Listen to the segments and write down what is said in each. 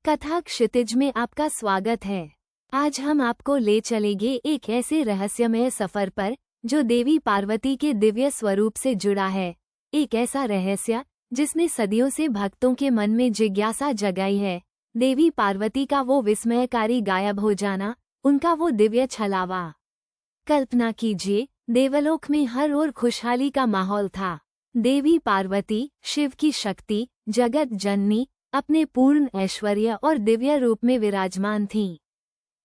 कथा क्षितिज में आपका स्वागत है। आज हम आपको ले चलेंगे एक ऐसे रहस्यमय सफर पर जो देवी पार्वती के दिव्य स्वरूप से जुड़ा है। एक ऐसा रहस्य जिसने सदियों से भक्तों के मन में जिज्ञासा जगाई है। देवी पार्वती का वो विस्मयकारी गायब हो जाना, उनका वो दिव्य छलावा। कल्पना कीजिए, देवलोक में हर ओर खुशहाली का माहौल था। देवी पार्वती, शिव की शक्ति, जगत जननी, अपने पूर्ण ऐश्वर्य और दिव्य रूप में विराजमान थीं।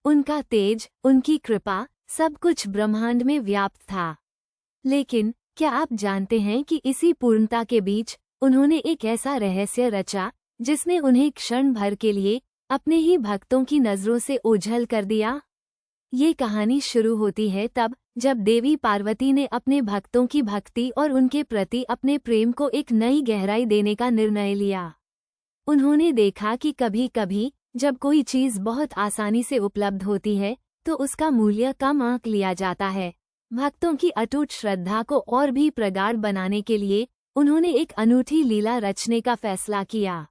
उनका तेज, उनकी कृपा, सब कुछ ब्रह्मांड में व्याप्त था। लेकिन क्या आप जानते हैं कि इसी पूर्णता के बीच उन्होंने एक ऐसा रहस्य रचा जिसने उन्हें क्षण भर के लिए अपने ही भक्तों की नजरों से ओझल कर दिया। ये कहानी शुरू होती है तब जब देवी पार्वती ने अपने भक्तों की भक्ति और उनके प्रति अपने प्रेम को एक नई गहराई देने का निर्णय लिया। उन्होंने देखा कि कभी कभी जब कोई चीज बहुत आसानी से उपलब्ध होती है तो उसका मूल्य कम आंक लिया जाता है। भक्तों की अटूट श्रद्धा को और भी प्रगाढ़ बनाने के लिए उन्होंने एक अनूठी लीला रचने का फैसला किया।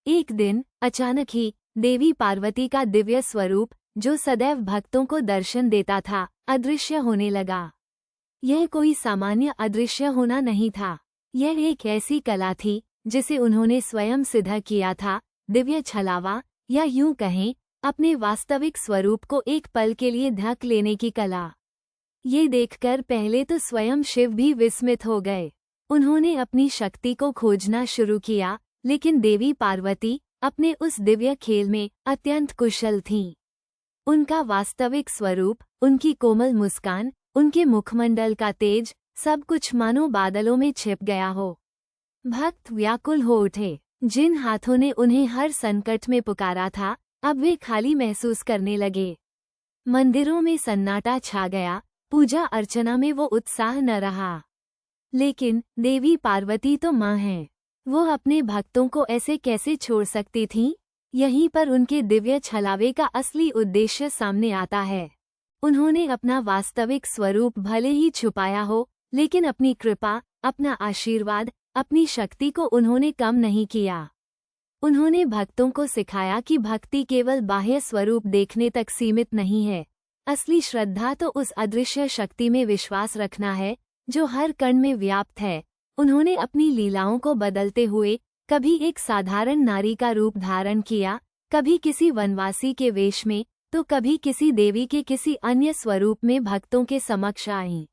एक दिन अचानक ही देवी पार्वती का दिव्य स्वरूप, जो सदैव भक्तों को दर्शन देता था, अदृश्य होने लगा। यह कोई सामान्य अदृश्य होना नहीं था। यह एक ऐसी कला थी जिसे उन्होंने स्वयं सिद्ध किया था, दिव्य छलावा, या यूं कहें अपने वास्तविक स्वरूप को एक पल के लिए ढक लेने की कला। ये देखकर पहले तो स्वयं शिव भी विस्मित हो गए। उन्होंने अपनी शक्ति को खोजना शुरू किया, लेकिन देवी पार्वती अपने उस दिव्य खेल में अत्यंत कुशल थीं। उनका वास्तविक स्वरूप, उनकी कोमल मुस्कान, उनके मुखमंडल का तेज, सब कुछ मानो बादलों में छिप गया हो। भक्त व्याकुल हो उठे। जिन हाथों ने उन्हें हर संकट में पुकारा था, अब वे खाली महसूस करने लगे। मंदिरों में सन्नाटा छा गया, पूजा अर्चना में वो उत्साह न रहा। लेकिन देवी पार्वती तो माँ हैं। वो अपने भक्तों को ऐसे कैसे छोड़ सकती थीं? यहीं पर उनके दिव्य छलावे का असली उद्देश्य सामने आता है। उन्होंने अपना वास्तविक स्वरूप भले ही छुपाया हो, लेकिन अपनी कृपा, अपना आशीर्वाद, अपनी शक्ति को उन्होंने कम नहीं किया। उन्होंने भक्तों को सिखाया कि भक्ति केवल बाह्य स्वरूप देखने तक सीमित नहीं है। असली श्रद्धा तो उस अदृश्य शक्ति में विश्वास रखना है जो हर कण में व्याप्त है। उन्होंने अपनी लीलाओं को बदलते हुए कभी एक साधारण नारी का रूप धारण किया, कभी किसी वनवासी के वेश में, तो कभी किसी देवी के किसी अन्य स्वरूप में भक्तों के समक्ष आईं।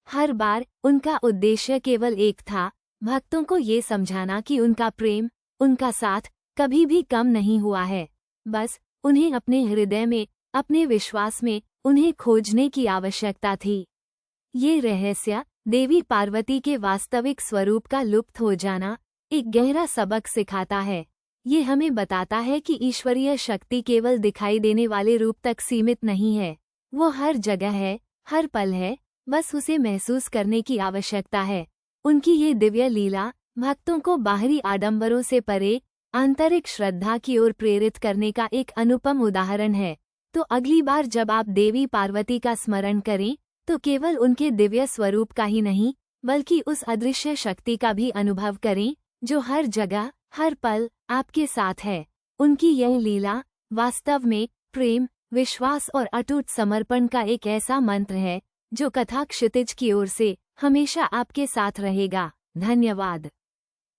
हर बार उनका उद्देश्य केवल एक था, भक्तों को ये समझाना कि उनका प्रेम, उनका साथ कभी भी कम नहीं हुआ है। बस उन्हें अपने हृदय में, अपने विश्वास में उन्हें खोजने की आवश्यकता थी। ये रहस्य देवी पार्वती के वास्तविक स्वरूप का लुप्त हो जाना एक गहरा सबक सिखाता है। ये हमें बताता है कि ईश्वरीय शक्ति केवल दिखाई देने वाले रूप तक सीमित नहीं है। वो हर जगह है, हर पल है, बस उसे महसूस करने की आवश्यकता है। उनकी ये दिव्य लीला भक्तों को बाहरी आडंबरों से परे आंतरिक श्रद्धा की ओर प्रेरित करने का एक अनुपम उदाहरण है। तो अगली बार जब आप देवी पार्वती का स्मरण करें तो केवल उनके दिव्य स्वरूप का ही नहीं, बल्कि उस अदृश्य शक्ति का भी अनुभव करें जो हर जगह, हर पल आपके साथ है। उनकी यह लीला वास्तव में प्रेम, विश्वास और अटूट समर्पण का एक ऐसा मंत्र है जो कथा क्षितिज की ओर से हमेशा आपके साथ रहेगा। धन्यवाद।